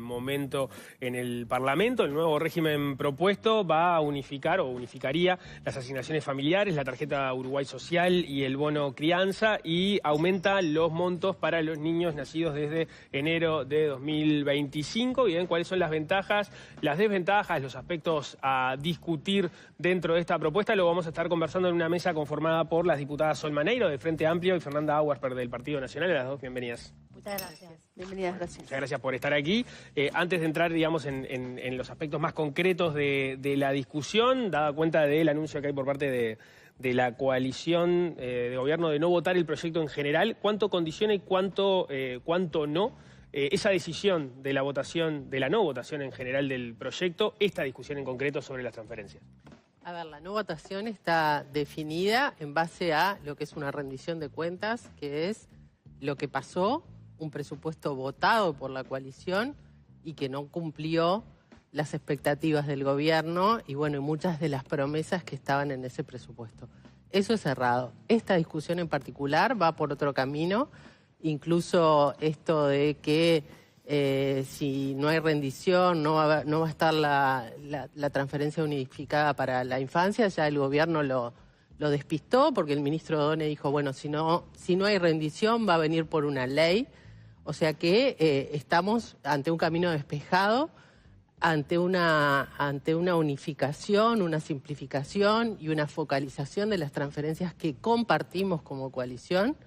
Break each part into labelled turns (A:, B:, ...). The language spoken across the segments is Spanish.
A: Momento en el Parlamento. El nuevo régimen propuesto va a unificar o unificaría las asignaciones familiares, la tarjeta Uruguay Social y el bono crianza, y aumenta los montos para los niños nacidos desde enero de 2025. Bien, ¿cuáles son las ventajas, las desventajas, los aspectos a discutir dentro de esta propuesta? Lo vamos a estar conversando en una mesa conformada por las diputadas Sol Maneiro del Frente Amplio y Fernanda Auersperg del Partido Nacional. A las dos, bienvenidas.
B: Muchas gracias. Bienvenidas, gracias.
A: Muchas gracias por estar aquí. Antes de entrar, digamos, en los aspectos más concretos de la discusión, dada cuenta del anuncio que hay por parte de la coalición de gobierno de no votar el proyecto en general, ¿cuánto condiciona y cuánto no esa decisión de la votación, de la no votación en general del proyecto, esta discusión en concreto sobre las transferencias?
B: A ver, la no votación está definida en base a lo que es una rendición de cuentas, que es lo que pasó, un presupuesto votado por la coalición y que no cumplió las expectativas del gobierno y bueno, y muchas de las promesas que estaban en ese presupuesto. Eso es errado. Esta discusión en particular va por otro camino, incluso esto de que si no hay rendición no va a estar la transferencia unificada para la infancia, ya el gobierno lo despistó porque el ministro Done dijo, bueno, si no hay rendición va a venir por una ley. O sea que estamos ante un camino despejado, ante una unificación, una simplificación y una focalización de las transferencias que compartimos como coalición.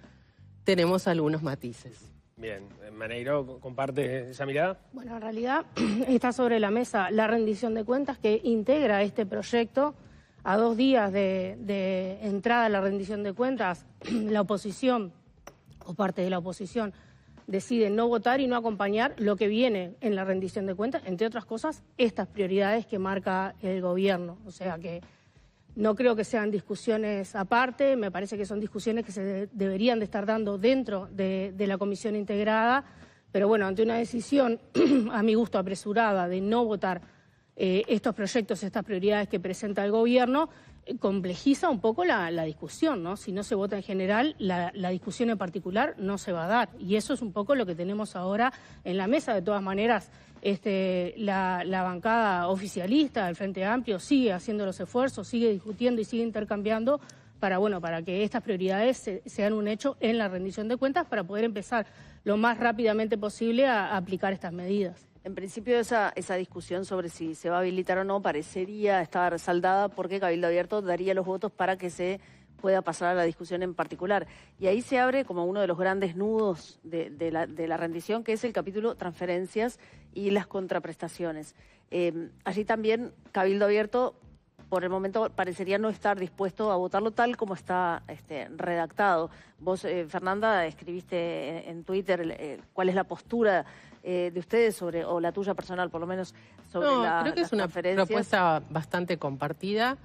B: Tenemos algunos matices.
A: Bien, Maneiro, ¿comparte esa mirada?
C: Bueno, en realidad está sobre la mesa la rendición de cuentas que integra este proyecto. A 2 días de entrada a la rendición de cuentas, la oposición o parte de la oposición decide no votar y no acompañar lo que viene en la rendición de cuentas, entre otras cosas, estas prioridades que marca el gobierno. O sea que no creo que sean discusiones aparte, me parece que son discusiones que se deberían de estar dando dentro de la comisión integrada, pero bueno, ante una decisión, a mi gusto, apresurada de no votar estos proyectos, estas prioridades que presenta el gobierno, complejiza un poco la discusión, ¿no? Si no se vota en general, la discusión en particular no se va a dar. Y eso es un poco lo que tenemos ahora en la mesa. De todas maneras, la bancada oficialista del Frente Amplio sigue haciendo los esfuerzos, sigue discutiendo y sigue intercambiando para que estas prioridades sean un hecho en la rendición de cuentas para poder empezar lo más rápidamente posible a aplicar estas medidas.
D: En principio esa discusión sobre si se va a habilitar o no parecería estar saldada porque Cabildo Abierto daría los votos para que se pueda pasar a la discusión en particular. Y ahí se abre como uno de los grandes nudos de la rendición, que es el capítulo transferencias y las contraprestaciones. Allí también Cabildo Abierto por el momento parecería no estar dispuesto a votarlo tal como está redactado. Vos, Fernanda, escribiste en Twitter cuál es la postura de ustedes sobre, o la tuya personal por lo menos, sobre
B: creo que es una propuesta bastante compartida.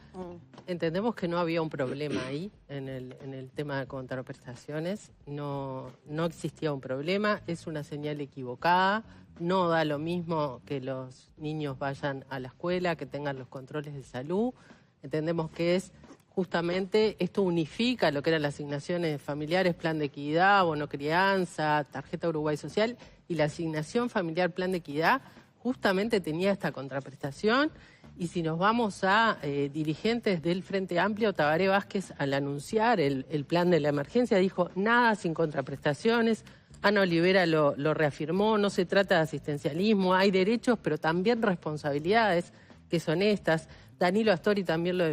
B: Entendemos que no había un problema ahí en el tema de contraprestaciones. No existía un problema, es una señal equivocada. No da lo mismo que los niños vayan a la escuela, que tengan los controles de salud. Entendemos que es justamente, esto unifica lo que eran las asignaciones familiares, plan de equidad, bono crianza, tarjeta Uruguay Social, y la asignación familiar plan de equidad justamente tenía esta contraprestación. Y si nos vamos a dirigentes del Frente Amplio, Tabaré Vázquez, al anunciar el plan de la emergencia, dijo nada sin contraprestaciones. Ana Olivera lo reafirmó, no se trata de asistencialismo, hay derechos, pero también responsabilidades que son estas. Danilo Astori también lo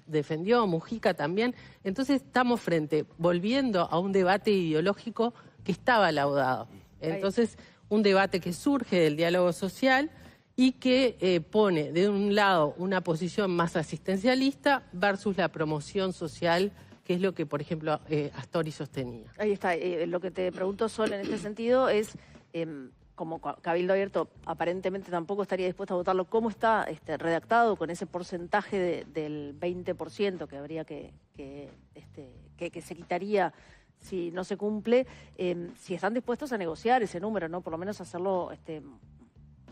B: defendió, Mujica también. Entonces estamos volviendo a un debate ideológico que estaba laudado. Entonces, un debate que surge del diálogo social y que pone de un lado una posición más asistencialista versus la promoción social, que es lo que, por ejemplo, Astori sostenía.
D: Ahí está. Lo que te pregunto, Sol, en este sentido es, como Cabildo Abierto aparentemente tampoco estaría dispuesto a votarlo, ¿cómo está redactado con ese porcentaje del 20% que habría que se quitaría si no se cumple? Si están dispuestos a negociar ese número, ¿no? Por lo menos hacerlo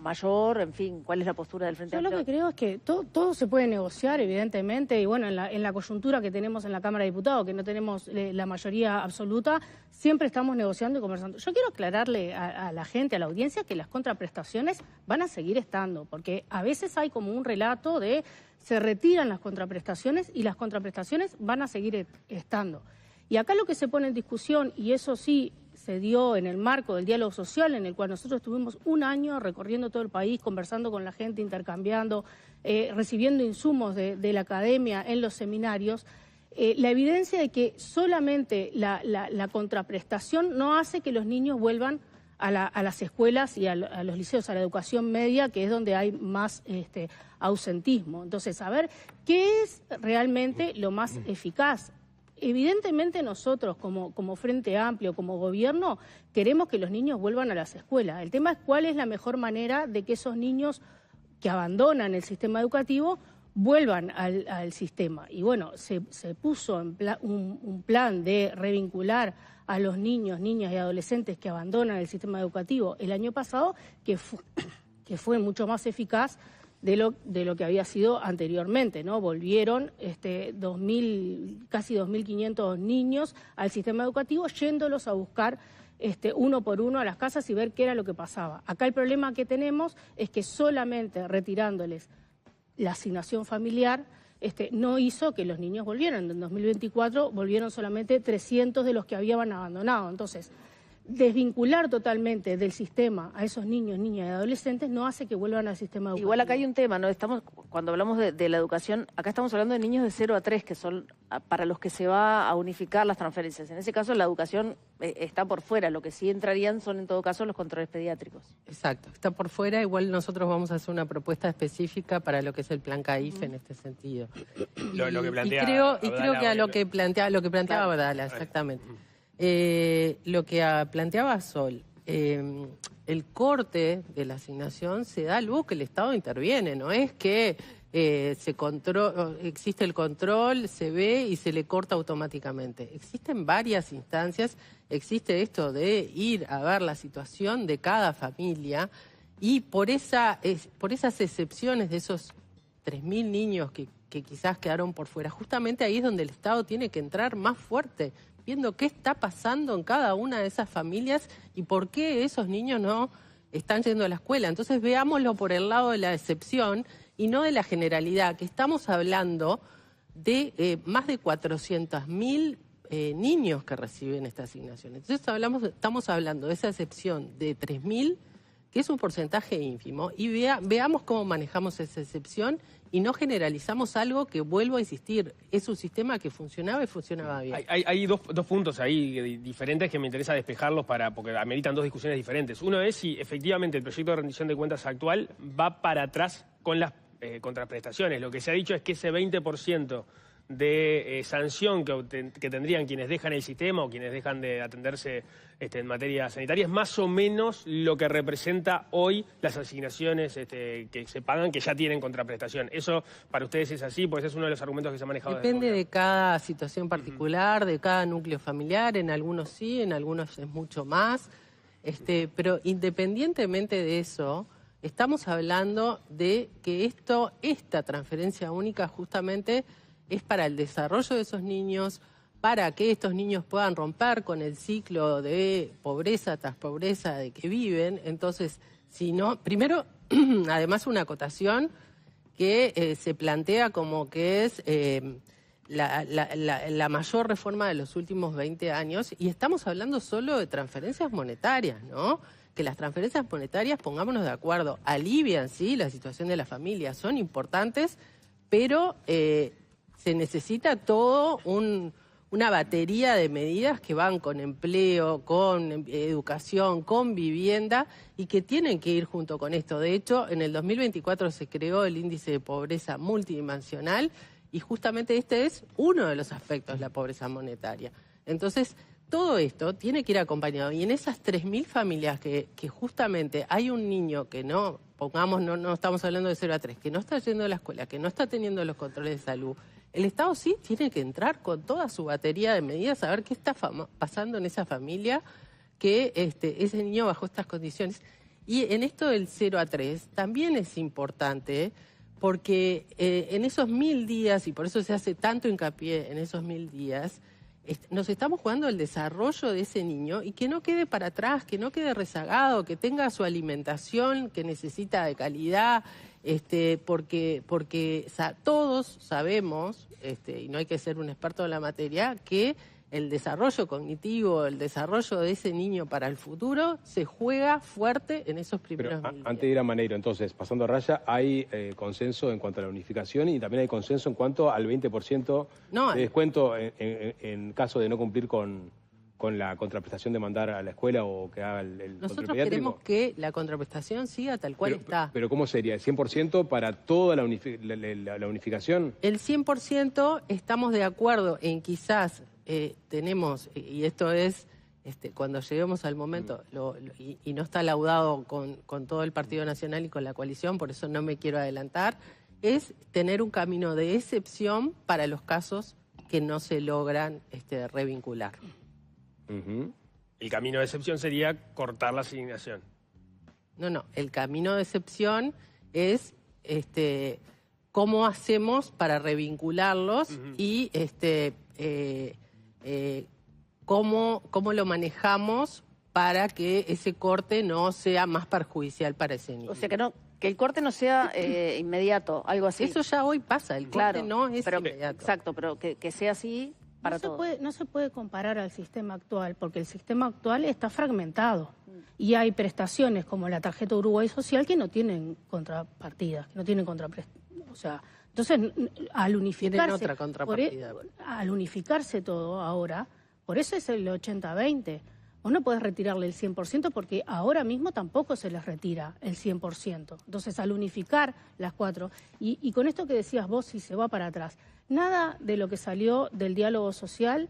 D: mayor, en fin, ¿cuál es la postura del Frente Amplio?
C: Yo lo que creo es que todo se puede negociar, evidentemente, y bueno, en la coyuntura que tenemos en la Cámara de Diputados, que no tenemos la mayoría absoluta, siempre estamos negociando y conversando. Yo quiero aclararle a la gente, a la audiencia, que las contraprestaciones van a seguir estando, porque a veces hay como un relato de se retiran las contraprestaciones y las contraprestaciones van a seguir estando. Y acá lo que se pone en discusión, y eso sí se dio en el marco del diálogo social, en el cual nosotros estuvimos un año recorriendo todo el país, conversando con la gente, intercambiando, recibiendo insumos de la academia en los seminarios, la evidencia de que solamente la contraprestación no hace que los niños vuelvan a las escuelas y a los liceos, a la educación media, que es donde hay más ausentismo. Entonces, saber qué es realmente lo más eficaz. Evidentemente nosotros como Frente Amplio, como gobierno, queremos que los niños vuelvan a las escuelas. El tema es cuál es la mejor manera de que esos niños que abandonan el sistema educativo vuelvan al sistema. Y bueno, se puso un plan de revincular a los niños, niñas y adolescentes que abandonan el sistema educativo el año pasado, que fue mucho más eficaz de lo que había sido anteriormente, ¿no? Volvieron casi 2.500 niños al sistema educativo, yéndolos a buscar uno por uno a las casas y ver qué era lo que pasaba. Acá el problema que tenemos es que solamente retirándoles la asignación familiar no hizo que los niños volvieran. En 2024 volvieron solamente 300 de los que habían abandonado. Entonces, desvincular totalmente del sistema a esos niños, niñas y adolescentes no hace que vuelvan al sistema educativo.
D: Igual acá hay un tema, ¿no? Cuando hablamos de la educación, acá estamos hablando de niños de 0 a 3, que son para los que se va a unificar las transferencias. En ese caso la educación está por fuera, lo que sí entrarían son en todo caso los controles pediátricos.
B: Exacto, está por fuera. Igual nosotros vamos a hacer una propuesta específica para lo que es el plan CAIF en este sentido.
A: Lo que plantea
B: y creo que a lo que planteaba Abdala, exactamente. Lo que planteaba Sol, el corte de la asignación se da luego que el Estado interviene, no es que existe el control, se ve y se le corta automáticamente. Existen varias instancias, existe esto de ir a ver la situación de cada familia y por esas excepciones de esos 3.000 niños que quizás quedaron por fuera, justamente ahí es donde el Estado tiene que entrar más fuerte, viendo qué está pasando en cada una de esas familias y por qué esos niños no están yendo a la escuela. Entonces veámoslo por el lado de la excepción y no de la generalidad, que estamos hablando de más de 400.000 niños que reciben esta asignación. Entonces estamos hablando de esa excepción de 3.000, que es un porcentaje ínfimo, y veamos cómo manejamos esa excepción y no generalizamos algo que, vuelvo a insistir, es un sistema que funcionaba y funcionaba bien.
A: Hay dos puntos ahí diferentes que me interesa despejarlos porque ameritan dos discusiones diferentes. Uno es si efectivamente el proyecto de rendición de cuentas actual va para atrás con las contraprestaciones. Lo que se ha dicho es que ese 20% de sanción que tendrían quienes dejan el sistema o quienes dejan de atenderse en materia sanitaria es más o menos lo que representa hoy las asignaciones que se pagan, que ya tienen contraprestación. ¿Eso para ustedes es así? Pues es uno de los argumentos que se ha manejado.
B: Depende de cada situación particular, de cada núcleo familiar. En algunos sí, en algunos es mucho más. Pero independientemente de eso, estamos hablando de que esta transferencia única justamente es para el desarrollo de esos niños, para que estos niños puedan romper con el ciclo de pobreza tras pobreza de que viven. Entonces, si no, primero, además una acotación que se plantea como que es la mayor reforma de los últimos 20 años, y estamos hablando solo de transferencias monetarias, ¿no? Que las transferencias monetarias, pongámonos de acuerdo, alivian, sí, la situación de la familia, son importantes, pero se necesita todo una batería de medidas que van con empleo, con educación, con vivienda y que tienen que ir junto con esto. De hecho, en el 2024 se creó el índice de pobreza multidimensional y justamente este es uno de los aspectos de la pobreza monetaria. Entonces, todo esto tiene que ir acompañado. Y en esas 3.000 familias que justamente hay un niño que no, pongamos, no estamos hablando de 0 a 3, que no está yendo a la escuela, que no está teniendo los controles de salud, el Estado sí tiene que entrar con toda su batería de medidas a ver qué está pasando en esa familia, que ese niño bajo estas condiciones. Y en esto del 0 a 3 también es importante porque en esos 1000 días, y por eso se hace tanto hincapié en esos 1000 días, nos estamos jugando el desarrollo de ese niño y que no quede para atrás, que no quede rezagado, que tenga su alimentación que necesita de calidad, porque todos sabemos, y no hay que ser un experto en la materia, que el desarrollo cognitivo, el desarrollo de ese niño para el futuro se juega fuerte en esos primeros 1000 días.
E: Antes de ir a Maneiro, entonces, pasando a raya, hay consenso en cuanto a la unificación y también hay consenso en cuanto al 20% de descuento en caso de no cumplir con la contraprestación de mandar a la escuela o que haga el
B: Nosotros
E: control pediátrico.
B: queremos que la contraprestación siga tal cual está.
E: Pero ¿cómo sería? ¿El 100% para toda la unificación?
B: El 100% estamos de acuerdo en quizás tenemos, y esto es cuando lleguemos al momento, y no está laudado con todo el Partido Nacional y con la coalición, por eso no me quiero adelantar, es tener un camino de excepción para los casos que no se logran revincular.
A: El camino de excepción sería cortar la asignación.
B: No, el camino de excepción es cómo hacemos para revincularlos y cómo lo manejamos para que ese corte no sea más perjudicial para ese niño.
D: O sea, que el corte no sea inmediato, algo así.
B: Eso ya hoy pasa, el corte no es inmediato.
D: Exacto, pero que sea así para todos.
C: No se puede comparar al sistema actual, porque el sistema actual está fragmentado. Y hay prestaciones como la tarjeta Uruguay Social que no tienen contrapartidas, que no tienen contraprestaciones. O sea, entonces, al unificarse todo ahora, por eso es el 80-20. Vos no podés retirarle el 100% porque ahora mismo tampoco se les retira el 100%. Entonces, al unificar las cuatro, y con esto que decías vos, si se va para atrás, nada de lo que salió del diálogo social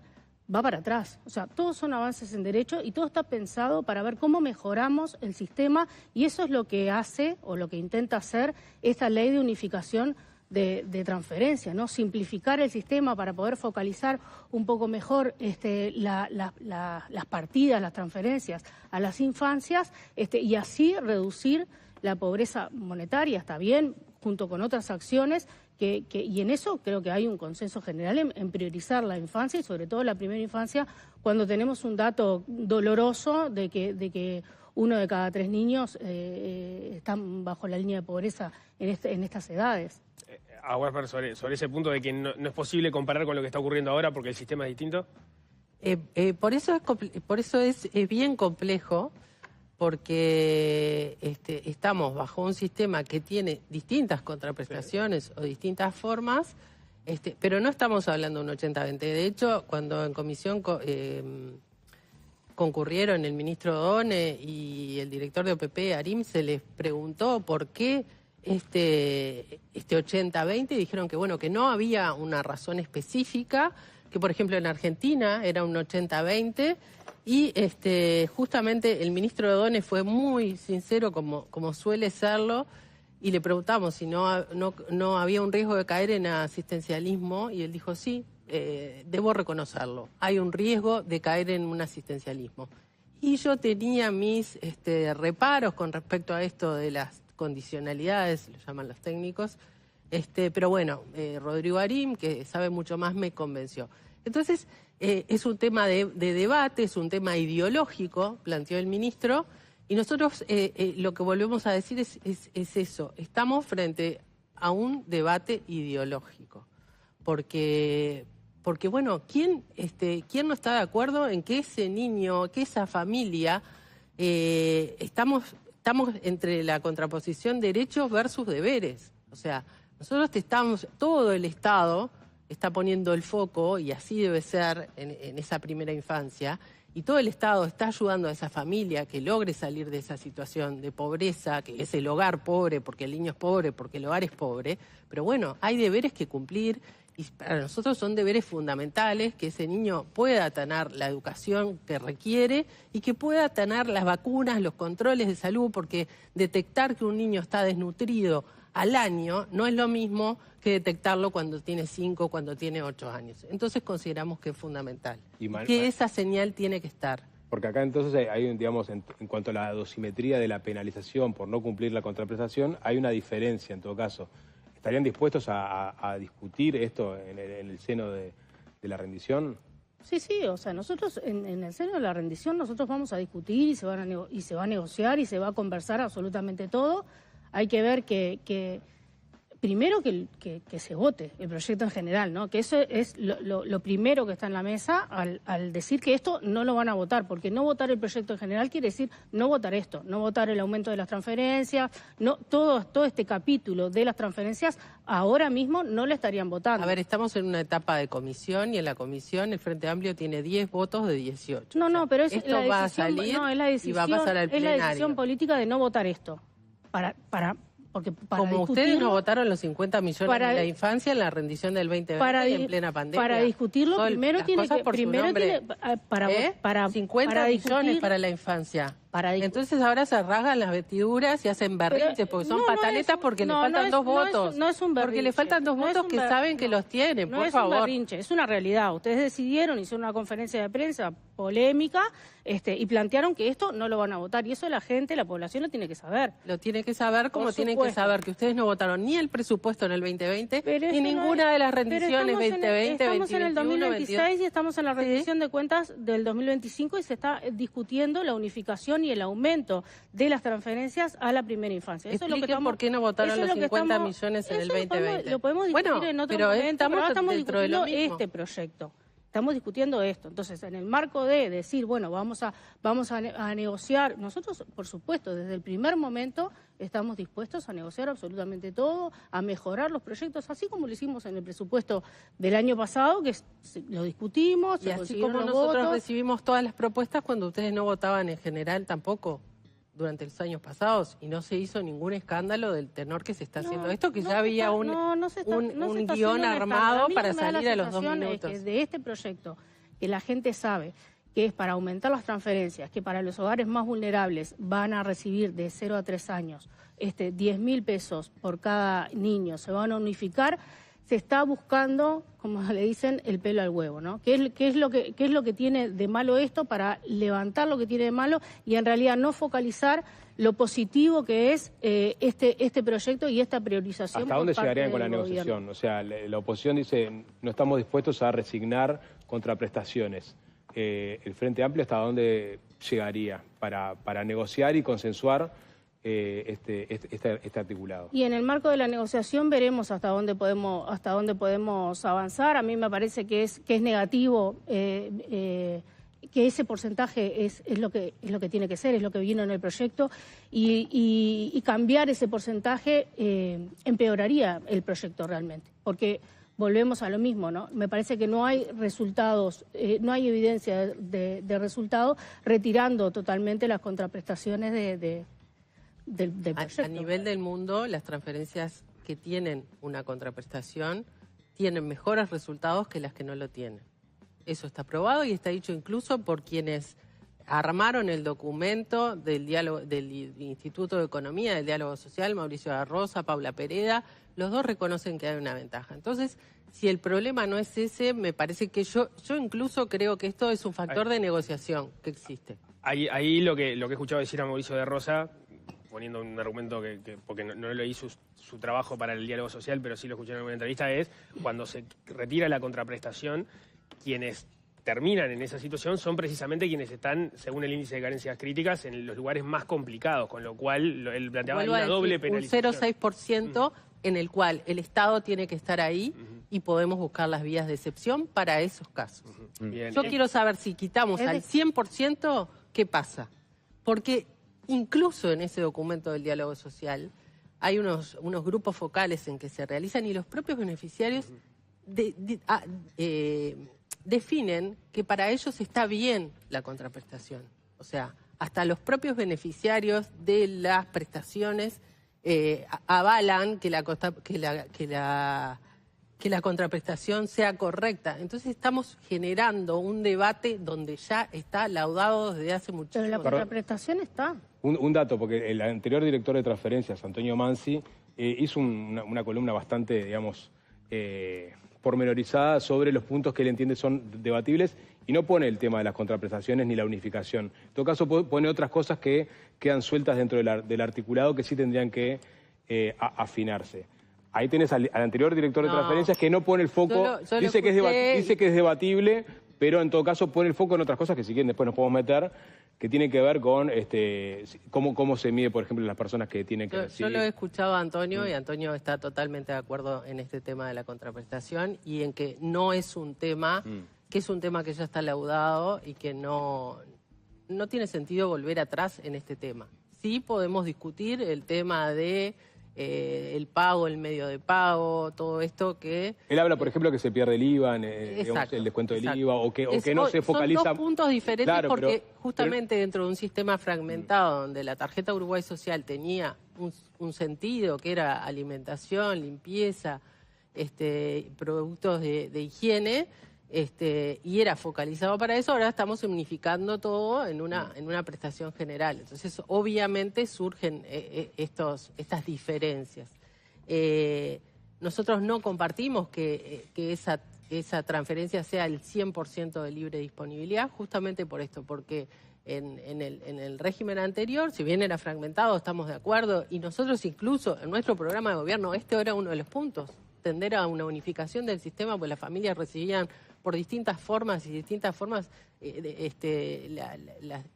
C: va para atrás. O sea, todos son avances en derecho y todo está pensado para ver cómo mejoramos el sistema, y eso es lo que hace o lo que intenta hacer esta ley de unificación de transferencia, ¿no? Simplificar el sistema para poder focalizar un poco mejor las partidas, las transferencias a las infancias, y así reducir la pobreza monetaria. Está bien, junto con otras acciones, y en eso creo que hay un consenso general en priorizar la infancia y sobre todo la primera infancia, cuando tenemos un dato doloroso de que 1 de cada 3 niños están bajo la línea de pobreza en estas edades.
A: Ahora, sobre ese punto de que no es posible comparar con lo que está ocurriendo ahora porque el sistema es distinto.
B: Por eso es bien complejo, porque estamos bajo un sistema que tiene distintas contraprestaciones o distintas formas, pero no estamos hablando de un 80-20. De hecho, cuando en comisión concurrieron el ministro Done y el director de OPP, Arim, se les preguntó por qué este 80-20, dijeron que bueno, que no había una razón específica, que por ejemplo en Argentina era un 80-20, y justamente el ministro de Done fue muy sincero, como suele serlo, y le preguntamos si no había un riesgo de caer en asistencialismo, y él dijo sí, debo reconocerlo, hay un riesgo de caer en un asistencialismo. Y yo tenía mis reparos con respecto a esto de las condicionalidades, lo llaman los técnicos, pero bueno, Rodrigo Arim, que sabe mucho más, me convenció. Entonces, es un tema de debate, es un tema ideológico, planteó el ministro, y nosotros lo que volvemos a decir es eso, estamos frente a un debate ideológico, porque bueno, ¿quién no está de acuerdo en que ese niño, que esa familia, estamos entre la contraposición derechos versus deberes? O sea, todo el Estado está poniendo el foco, y así debe ser en esa primera infancia, y todo el Estado está ayudando a esa familia que logre salir de esa situación de pobreza, que es el hogar pobre, porque el niño es pobre, porque el hogar es pobre, pero bueno, hay deberes que cumplir, y para nosotros son deberes fundamentales, que ese niño pueda tener la educación que requiere y que pueda tener las vacunas, los controles de salud, porque detectar que un niño está desnutrido al año no es lo mismo que detectarlo cuando tiene 5, cuando tiene 8 años. Entonces consideramos que es fundamental, que esa señal tiene que estar.
E: Porque acá entonces hay digamos, en cuanto a la dosimetría de la penalización por no cumplir la contraprestación, hay una diferencia en todo caso. ¿Estarían dispuestos a discutir esto en el seno de la rendición?
C: Sí, o sea, nosotros en el seno de la rendición nosotros vamos a discutir y se va a negociar y se va a conversar absolutamente todo. Hay que ver que primero que se vote el proyecto en general, ¿no? Que eso es lo primero que está en la mesa al decir que esto no lo van a votar, porque no votar el proyecto en general quiere decir no votar esto, no votar el aumento de las transferencias, no todo este capítulo de las transferencias ahora mismo no lo estarían votando.
B: A ver, estamos en una etapa de comisión y en la comisión el Frente Amplio tiene 10 votos de 18.
C: No, pero es
B: esto va a salir y va a pasar al plenario.
C: Es la decisión política de no votar esto.
B: Como ustedes no votaron los 50 millones de la infancia en la rendición del 2020 y en plena pandemia.
C: Para discutirlo, primero tiene que... Para
B: 50 millones para la infancia. Entonces ahora se rasgan las vestiduras y hacen berrinches porque son pataletas porque le faltan dos votos.
C: No es un berrinche.
B: Porque le faltan dos votos que saben que los tienen, por favor.
C: No es un berrinche, es una realidad. Ustedes decidieron, hicieron una conferencia de prensa polémica y plantearon que esto no lo van a votar. Y eso la gente, la población lo tiene que saber.
B: Lo tiene que saber como tienen que saber que ustedes no votaron ni el presupuesto en el 2020 ni ninguna de las rendiciones 2020,
C: estamos
B: 2021,
C: en el 2026
B: 22.
C: y estamos en la rendición de cuentas del 2025 y se está discutiendo la unificación y el aumento de las transferencias a la primera infancia.
B: Eso es lo que estamos, ¿por qué no votaron los 50 millones en el 2020?
C: Lo podemos discutir en otro momento, pero estamos discutiendo este proyecto. Estamos discutiendo esto. Entonces, en el marco de decir, bueno, vamos a negociar, nosotros, por supuesto, desde el primer momento estamos dispuestos a negociar absolutamente todo, a mejorar los proyectos, así como lo hicimos en el presupuesto del año pasado, que lo discutimos,
B: y así como nosotros recibimos todas las propuestas cuando ustedes no votaban en general tampoco durante los años pasados y no se hizo ningún escándalo del tenor que se está haciendo esto, que ya había un guión armado para salir a los 2 minutos.
C: Es que de este proyecto que la gente sabe que es para aumentar las transferencias, que para los hogares más vulnerables van a recibir de 0 a 3 años 10.000 pesos por cada niño, se van a unificar, se está buscando, como le dicen, el pelo al huevo, ¿no? ¿Qué es lo que tiene de malo esto para levantar lo que tiene de malo y en realidad no focalizar lo positivo que es este proyecto y esta priorización?
E: ¿Hasta dónde llegarían con la negociación? O sea, la oposición dice, no estamos dispuestos a resignar contraprestaciones. ¿El Frente Amplio hasta dónde llegaría para negociar y consensuar este articulado?
C: Y en el marco de la negociación veremos hasta dónde podemos avanzar. A mí me parece que es negativo que ese porcentaje es lo que tiene que ser, es lo que vino en el proyecto y cambiar ese porcentaje empeoraría el proyecto realmente, porque volvemos a lo mismo, ¿no? Me parece que no hay resultados, no hay evidencia de resultado retirando totalmente las contraprestaciones del proyecto.
B: A nivel del mundo, las transferencias que tienen una contraprestación tienen mejores resultados que las que no lo tienen. Eso está probado y está dicho incluso por quienes armaron el documento del Instituto de Economía, del Diálogo Social, Mauricio da Rosa, Paula Pereda. Los dos reconocen que hay una ventaja. Entonces, si el problema no es ese, me parece que yo incluso creo que esto es un factor de negociación que existe.
A: Ahí lo que he escuchado decir a Mauricio da Rosa, poniendo un argumento porque no leí su trabajo para el diálogo social, pero sí lo escuché en una entrevista, es cuando se retira la contraprestación, quienes terminan en esa situación son precisamente quienes están, según el índice de carencias críticas, en los lugares más complicados, con lo cual él planteaba una doble penalización.
B: Un 0,6% en el cual el Estado tiene que estar ahí y podemos buscar las vías de excepción para esos casos. Yo quiero saber si quitamos al 100%, ¿qué pasa? Porque incluso en ese documento del diálogo social hay unos grupos focales en que se realizan y los propios beneficiarios definen que para ellos está bien la contraprestación. O sea, hasta los propios beneficiarios de las prestaciones avalan que la contraprestación sea correcta. Entonces estamos generando un debate donde ya está laudado desde hace muchísimo tiempo.
C: Pero la contraprestación está.
E: Un dato, porque el anterior director de transferencias, Antonio Mansi, hizo una columna bastante, digamos, pormenorizada sobre los puntos que él entiende son debatibles y no pone el tema de las contraprestaciones ni la unificación. En todo caso pone otras cosas que quedan sueltas dentro del articulado que sí tendrían que afinarse. Ahí tenés al anterior director de transferencias que no pone el foco, dice que es debatible, pero en todo caso pone el foco en otras cosas que si quieren después nos podemos meter, que tiene que ver con cómo se mide, por ejemplo, las personas que tienen que recibir.
B: Yo lo he escuchado a Antonio y Antonio está totalmente de acuerdo en este tema de la contraprestación y en que no es un tema, que es un tema que ya está laudado y que no tiene sentido volver atrás en este tema. Sí podemos discutir el tema de el pago, el medio de pago, todo esto que...
E: Él habla, por ejemplo, que se pierde el IVA, digamos, el descuento del IVA, o que no se focaliza...
B: Son dos puntos diferentes porque justamente dentro de un sistema fragmentado donde la tarjeta Uruguay Social tenía un sentido que era alimentación, limpieza, productos de higiene... y era focalizado para eso, ahora estamos unificando todo en una prestación general. Entonces, obviamente surgen estas diferencias. Nosotros no compartimos que esa transferencia sea el 100% de libre disponibilidad, justamente por esto, porque en el régimen anterior, si bien era fragmentado, estamos de acuerdo, y nosotros incluso en nuestro programa de gobierno, era uno de los puntos, tender a una unificación del sistema, porque las familias recibían por distintas formas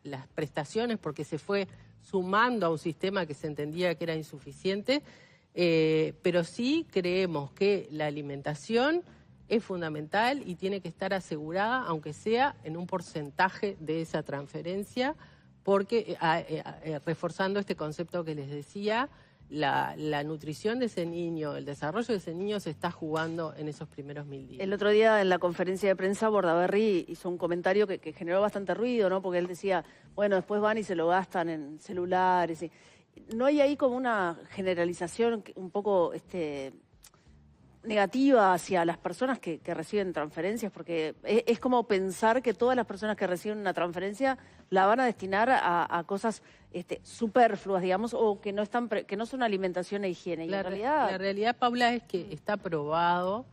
B: las prestaciones, porque se fue sumando a un sistema que se entendía que era insuficiente, pero sí creemos que la alimentación es fundamental y tiene que estar asegurada, aunque sea en un porcentaje de esa transferencia, porque reforzando este concepto que les decía, la nutrición de ese niño, el desarrollo de ese niño se está jugando en esos primeros 1000 días.
D: El otro día en la conferencia de prensa Bordaberry hizo un comentario que generó bastante ruido, ¿no? Porque él decía, bueno, después van y se lo gastan en celulares. ¿No hay ahí como una generalización un poco negativa hacia las personas que reciben transferencias? Porque es como pensar que todas las personas que reciben una transferencia la van a destinar a cosas superfluas, digamos, o que no son alimentación e higiene.
B: La realidad, Paula, es que está probado,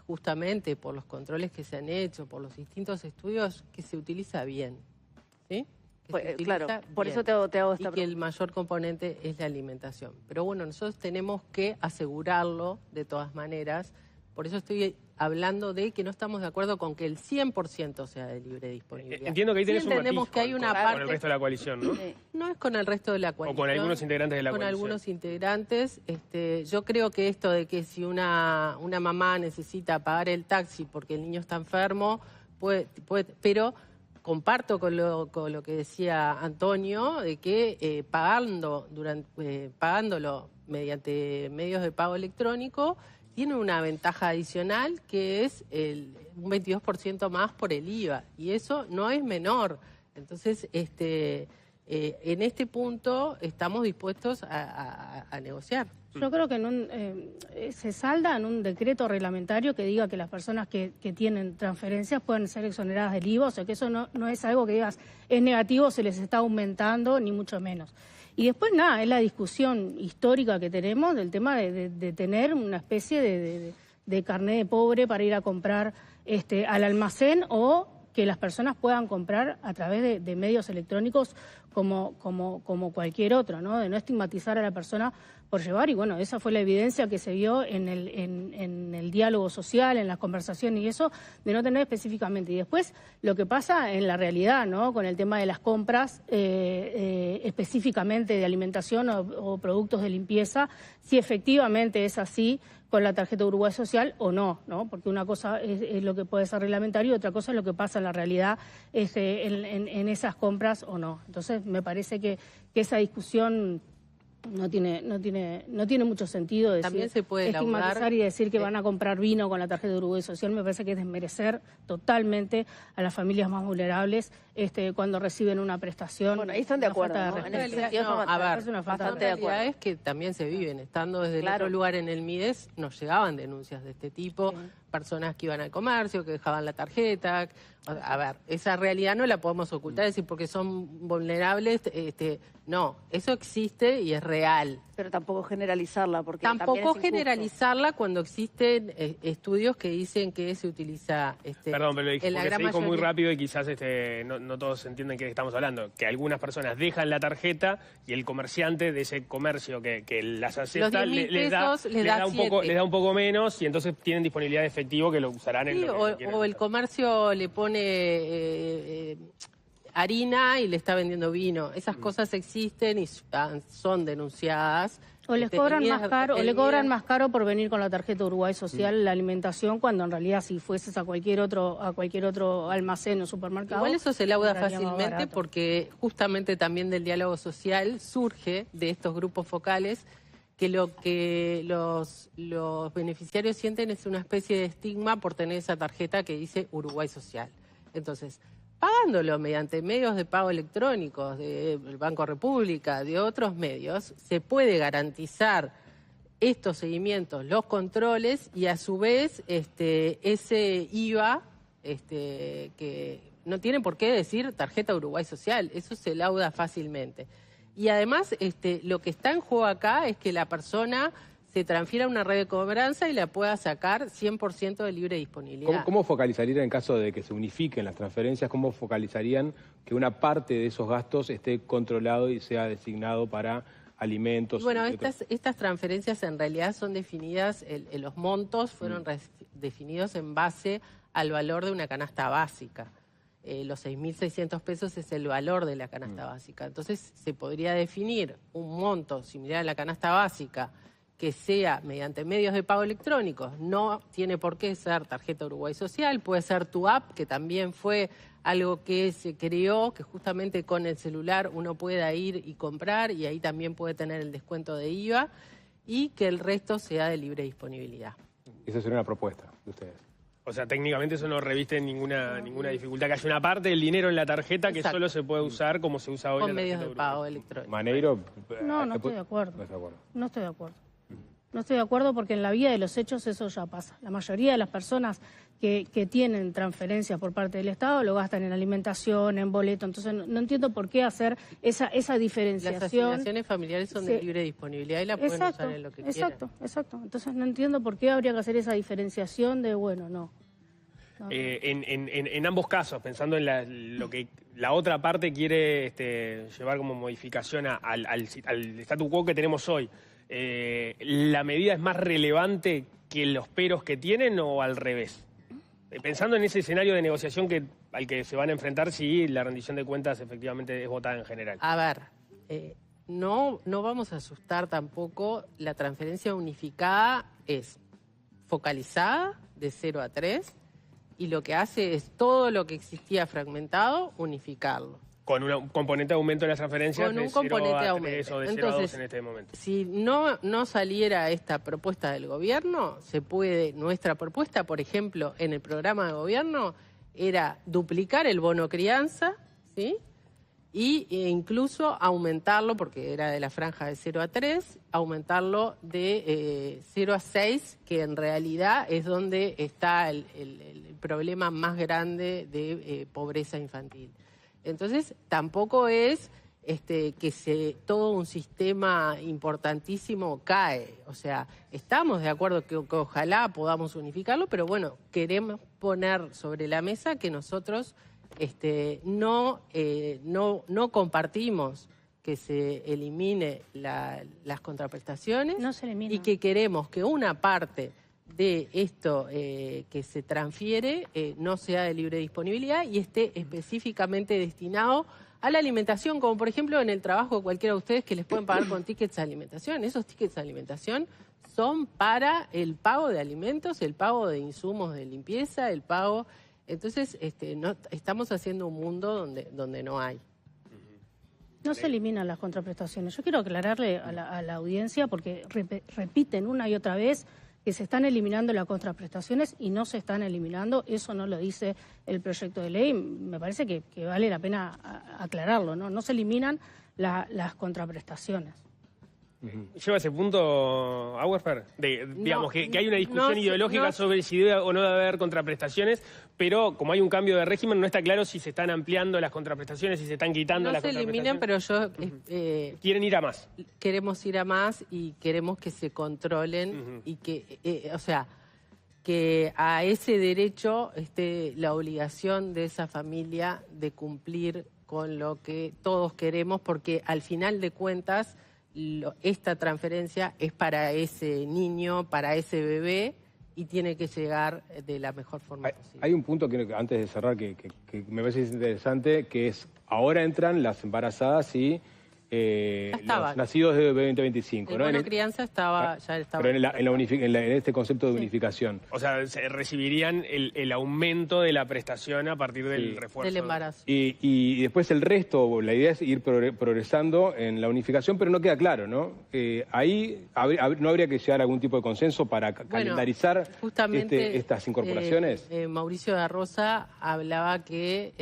B: justamente por los controles que se han hecho, por los distintos estudios, que se utiliza bien. ¿Sí?
D: Claro, por eso te hago esta pregunta.
B: Y que el mayor componente es la alimentación. Pero bueno, nosotros tenemos que asegurarlo de todas maneras. Por eso estoy hablando de que no estamos de acuerdo con que el 100% sea de libre disponibilidad.
A: Entiendo que ahí tenés un matiz
B: que hay una parte,
A: con el resto de la coalición, ¿no?
B: No es con el resto de la coalición.
A: O con algunos integrantes de la coalición.
B: Con algunos integrantes. Yo creo que esto de que si una mamá necesita pagar el taxi porque el niño está enfermo, puede pero comparto con lo que decía Antonio, de que pagándolo mediante medios de pago electrónico, tiene una ventaja adicional que es un 22% más por el IVA, y eso no es menor. Entonces, en este punto estamos dispuestos a negociar.
C: Yo creo que se salda en un decreto reglamentario que diga que las personas que tienen transferencias pueden ser exoneradas del IVA, o sea que eso no es algo que digas es negativo, se les está aumentando, ni mucho menos. Y después nada, es la discusión histórica que tenemos del tema de tener una especie de carné de pobre para ir a comprar al almacén, o que las personas puedan comprar a través de medios electrónicos como cualquier otro, ¿no? De no estigmatizar a la persona por llevar, y bueno, esa fue la evidencia que se vio en el diálogo social, en las conversaciones y eso, de no tener específicamente. Y después lo que pasa en la realidad, ¿no? Con el tema de las compras específicamente de alimentación o productos de limpieza, si efectivamente es así con la tarjeta Uruguay Social o no, ¿no? Porque una cosa es lo que puede ser reglamentario y otra cosa es lo que pasa en la realidad en esas compras o no. Entonces me parece que esa discusión no tiene mucho sentido decir,
B: también se puede
C: estigmatizar y decir que van a comprar vino con la tarjeta de Uruguay Social. Me parece que es desmerecer totalmente a las familias más vulnerables cuando reciben una prestación.
D: Bueno, ahí están de acuerdo, ¿no?
B: En ese sentido, la realidad es que también se viven. Estando desde el otro lugar en el MIDES, nos llegaban denuncias de este tipo. Sí. personas que iban al comercio, que dejaban la tarjeta. A ver, esa realidad no la podemos ocultar, decir porque son vulnerables, no, eso existe y es real.
D: Pero tampoco generalizarla, porque
B: tampoco generalizarla cuando existen estudios que dicen que se utiliza...
A: Perdón, pero se dijo muy rápido y quizás no todos entienden qué estamos hablando. Que algunas personas dejan la tarjeta y el comerciante de ese comercio que las acepta les da un poco menos y entonces tienen disponibilidad de efectivo que lo usarán en lo que
B: o el comercio le pone harina y le está vendiendo vino. Esas cosas existen y son denunciadas.
C: O les cobran más caro, o le cobran más caro por venir con la tarjeta Uruguay Social la alimentación, cuando en realidad si fueses a cualquier otro almacén o supermercado.
B: Igual eso se lauda fácilmente porque justamente también del diálogo social surge de estos grupos focales que lo que los beneficiarios sienten es una especie de estigma por tener esa tarjeta que dice Uruguay Social. Entonces, pagándolo mediante medios de pago electrónicos, del Banco República, de otros medios, se puede garantizar estos seguimientos, los controles y a su vez ese IVA que no tiene por qué decir tarjeta Uruguay Social, eso se lauda fácilmente. Y además lo que está en juego acá es que la persona se transfiera a una red de cobranza y la pueda sacar 100% de libre disponibilidad.
E: ¿Cómo focalizarían en caso de que se unifiquen las transferencias? ¿Cómo focalizarían que una parte de esos gastos esté controlado y sea designado para alimentos?
B: Bueno, estas transferencias en realidad son definidas, los montos fueron definidos en base al valor de una canasta básica. Los 6.600 pesos es el valor de la canasta básica. Entonces se podría definir un monto similar a la canasta básica que sea mediante medios de pago electrónicos, no tiene por qué ser tarjeta Uruguay Social, puede ser tu app, que también fue algo que se creó, que justamente con el celular uno pueda ir y comprar y ahí también puede tener el descuento de IVA y que el resto sea de libre disponibilidad.
E: Esa sería una propuesta de ustedes.
A: O sea, técnicamente eso no reviste ninguna dificultad, que haya una parte del dinero en la tarjeta que solo se puede usar como se usa hoy
B: con
A: en la
B: medios
A: tarjeta
B: de pago electrónicos.
E: Maneiro...
C: No estoy de acuerdo. No estoy de acuerdo. No estoy de acuerdo porque en la vida de los hechos eso ya pasa. La mayoría de las personas que tienen transferencias por parte del Estado lo gastan en alimentación, en boleto. Entonces no entiendo por qué hacer esa diferenciación.
B: Las asignaciones familiares son de libre disponibilidad y la pueden usar en lo que quieran.
C: Exacto. Entonces no entiendo por qué habría que hacer esa diferenciación de, bueno, no.
A: En ambos casos, pensando en lo que la otra parte quiere llevar como modificación al statu quo que tenemos hoy, ¿la medida es más relevante que los peros que tienen o al revés? Pensando en ese escenario de negociación al que se van a enfrentar si la rendición de cuentas efectivamente es votada en general.
B: A ver, no vamos a asustar tampoco. La transferencia unificada es focalizada de 0 a 3 y lo que hace es todo lo que existía fragmentado, unificarlo.
A: Con un componente de aumento de las transferencias
B: con un componente de aumento.
A: O de 0 a 2 en este momento.
B: Si no saliera esta propuesta del gobierno, nuestra propuesta, por ejemplo, en el programa de gobierno, era duplicar el bono crianza, ¿sí? E incluso aumentarlo, porque era de la franja de 0 a 3, aumentarlo de 0 a 6, que en realidad es donde está el problema más grande de pobreza infantil. Entonces, tampoco es que todo un sistema importantísimo cae. O sea, estamos de acuerdo que ojalá podamos unificarlo, pero bueno, queremos poner sobre la mesa que nosotros no compartimos que se elimine las contraprestaciones.
C: No se elimina.
B: Y que queremos que una parte de esto que se transfiere no sea de libre disponibilidad y esté específicamente destinado a la alimentación, como por ejemplo en el trabajo de cualquiera de ustedes que les pueden pagar con tickets de alimentación. Esos tickets de alimentación son para el pago de alimentos, el pago de insumos de limpieza, el pago... Entonces, estamos haciendo un mundo donde no hay.
C: No se eliminan las contraprestaciones. Yo quiero aclararle a la audiencia, porque repiten una y otra vez que se están eliminando las contraprestaciones y no se están eliminando. Eso no lo dice el proyecto de ley. Me parece que vale la pena aclararlo, ¿no? No se eliminan las contraprestaciones.
A: ¿Lleva ese punto, Auersperg? Digamos, que hay una discusión ideológica sobre si debe o no debe haber contraprestaciones, pero como hay un cambio de régimen, no está claro si se están ampliando las contraprestaciones, si se están quitando las contraprestaciones.
B: No se eliminen, pero yo...
A: quieren ir a más.
B: Queremos ir a más y queremos que se controlen y que, o sea, que a ese derecho esté la obligación de esa familia de cumplir con lo que todos queremos, porque al final de cuentas esta transferencia es para ese niño, para ese bebé, y tiene que llegar de la mejor forma posible.
E: Hay un punto que antes de cerrar que me parece interesante, que es ahora entran las embarazadas y los nacidos de 2025.
B: El
E: ¿no?
B: bono crianza ya estaba.
E: Pero en este concepto de unificación.
A: O sea, recibirían el aumento de la prestación a partir del refuerzo.
B: Del embarazo.
E: Y después el resto, la idea es ir progresando en la unificación, pero no queda claro, ¿no? Ahí no habría que llegar a algún tipo de consenso para calendarizar estas incorporaciones.
B: Mauricio da Rosa hablaba que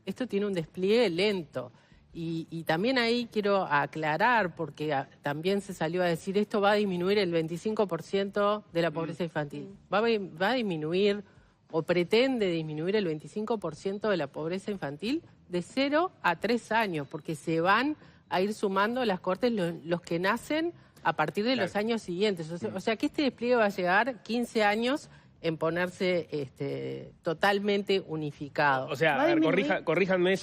B: esto tiene un despliegue lento. Y también ahí quiero aclarar, porque también se salió a decir esto va a disminuir el 25% de la pobreza infantil. Va a disminuir o pretende disminuir el 25% de la pobreza infantil de 0 a 3 años, porque se van a ir sumando las cortes los que nacen a partir de los años siguientes. O sea que este despliegue va a llegar 15 años en ponerse totalmente unificado.
A: O sea, a ver, corríjanme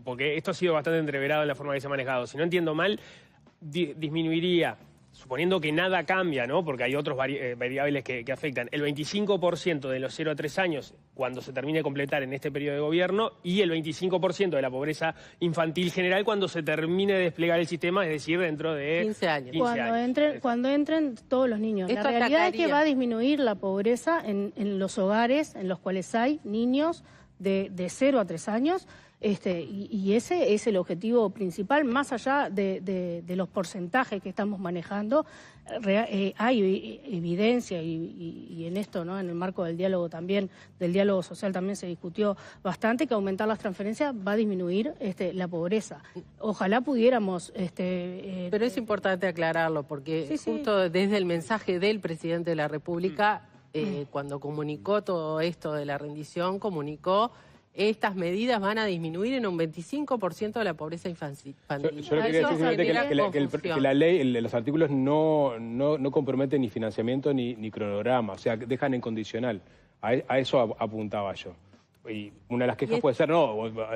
A: porque esto ha sido bastante entreverado en la forma que se ha manejado. Si no entiendo mal, disminuiría, suponiendo que nada cambia, ¿no? Porque hay otros variables que afectan, el 25% de los 0 a 3 años cuando se termine de completar en este periodo de gobierno y el 25% de la pobreza infantil general cuando se termine de desplegar el sistema, es decir, dentro de
B: 15 años.
C: Cuando entren todos los niños. La realidad es que va a disminuir la pobreza en los hogares en los cuales hay niños de 0 a 3 años. Y ese es el objetivo principal, más allá de los porcentajes que estamos manejando. Hay evidencia y en esto, ¿no? En el marco del diálogo también, del diálogo social también se discutió bastante que aumentar las transferencias va a disminuir la pobreza. Ojalá pudiéramos...
B: Pero es importante aclararlo porque justo desde el mensaje del presidente de la República, cuando comunicó todo esto de la rendición, comunicó... Estas medidas van a disminuir en un 25% de la pobreza infantil.
E: Yo quería decir que la ley, los artículos no comprometen ni financiamiento ni cronograma, o sea, dejan en condicional. A eso apuntaba yo. Y una de las quejas puede ser,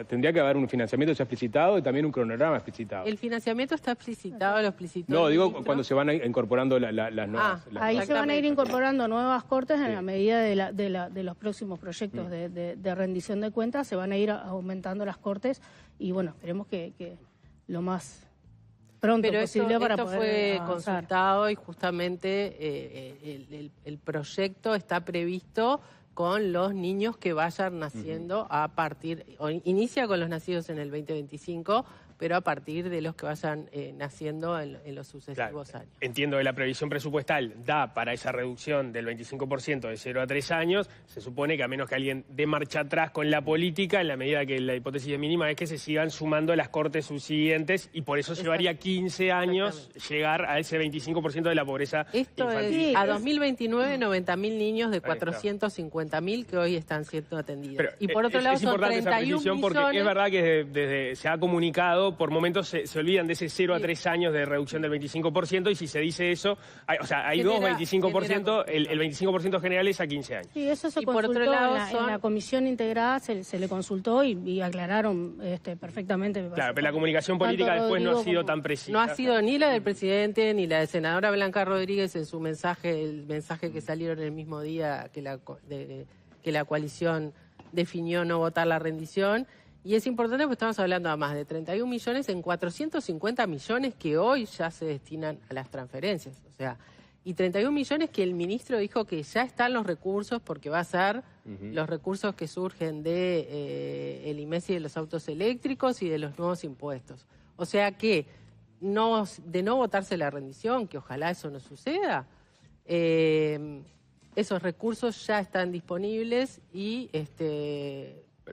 E: tendría que haber un financiamiento ya explicitado y también un cronograma explicitado.
B: El financiamiento está explicitado, lo explicitó.
E: No, digo cuando se van incorporando las nuevas.
C: Ahí se van a ir incorporando nuevas cortes en la medida de los próximos proyectos de rendición de cuentas, se van a ir aumentando las cortes y bueno, esperemos que lo más pronto posible para poder
B: fue
C: avanzar.
B: Consultado y justamente el proyecto está previsto con los niños que vayan naciendo inicia con los nacidos en el 2025, pero a partir de los que vayan naciendo en los sucesivos años.
A: Entiendo que la previsión presupuestal da para esa reducción del 25% de 0 a 3 años. Se supone que a menos que alguien dé marcha atrás con la política, en la medida que la hipótesis es mínima, es que se sigan sumando las cortes subsiguientes y por eso llevaría 15 años llegar a ese 25% de la pobreza infantil.
B: A 2029, 90.000 niños de 450.000 que hoy están siendo atendidos.
A: Pero
B: y por otro lado son 31 millones...
A: Porque es verdad que desde se ha comunicado, por momentos se olvidan de ese 0 a 3 años de reducción del 25%, y si se dice eso, hay dos 25%, el 25% general es a 15 años.
C: Sí, eso se consultó en la comisión integrada, se le consultó y aclararon perfectamente.
A: Claro, pero la comunicación política después no ha sido tan precisa.
B: No ha sido ni la del presidente ni la de senadora Blanca Rodríguez en su mensaje, el mensaje que salieron el mismo día que la coalición definió no votar la rendición. Y es importante porque estamos hablando además de 31 millones en 450 millones que hoy ya se destinan a las transferencias. O sea, y 31 millones que el ministro dijo que ya están los recursos porque va a ser los recursos que surgen de el IMES y de los autos eléctricos y de los nuevos impuestos. O sea que de no votarse la rendición, que ojalá eso no suceda, esos recursos ya están disponibles y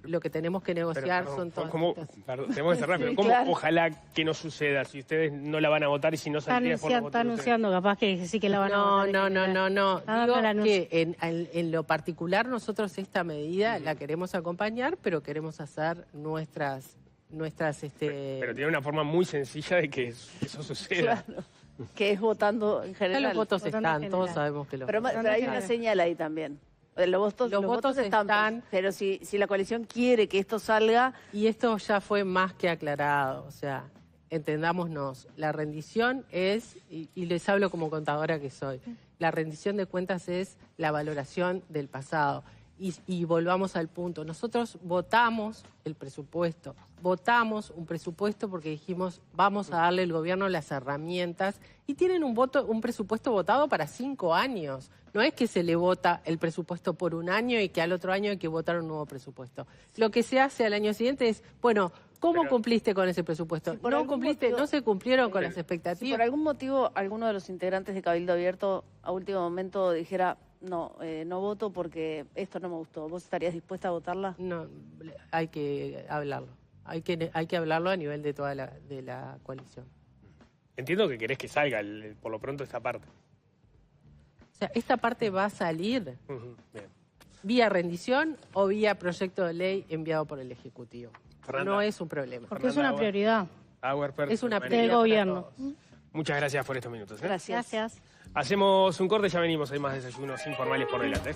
B: lo que tenemos que negociar son todas
A: tenemos que cerrar, pero ¿cómo ojalá que no suceda si ustedes no la van a votar y si no saldría por los votos?
C: Está anunciando capaz que sí que la van a votar.
B: No. Digo que en lo particular nosotros esta medida la queremos acompañar, pero queremos hacer nuestras
A: Pero tiene una forma muy sencilla de que eso suceda.
D: Claro. Que es votando en general.
B: Ya los votos están, todos sabemos que los votos
D: pero hay una señal ahí también. Los votos están, pero si la coalición quiere que esto salga...
B: Y esto ya fue más que aclarado, o sea, entendámonos, la rendición es, y les hablo como contadora que soy, la rendición de cuentas es la valoración del pasado. Y volvamos al punto, nosotros votamos el presupuesto, votamos un presupuesto porque dijimos vamos a darle al gobierno las herramientas y tienen un presupuesto votado para 5 años. No es que se le vota el presupuesto por un año y que al otro año hay que votar un nuevo presupuesto. Lo que se hace al año siguiente es, bueno, ¿cómo cumpliste con ese presupuesto? Si no cumpliste, no se cumplieron con las expectativas.
D: Si por algún motivo alguno de los integrantes de Cabildo Abierto a último momento dijera... No voto porque esto no me gustó. ¿Vos estarías dispuesta a votarla?
B: No, hay que hablarlo. Hay que hablarlo a nivel de toda la coalición.
A: Entiendo que querés que salga por lo pronto esta parte.
B: O sea, esta parte va a salir vía rendición o vía proyecto de ley enviado por el Ejecutivo.
A: Fernanda,
B: no es un problema.
C: Porque es una prioridad.
B: Es una prioridad
C: del gobierno.
A: Muchas gracias por estos minutos.
C: Gracias.
A: Hacemos un corte, ya venimos. Hay más desayunos informales por delante.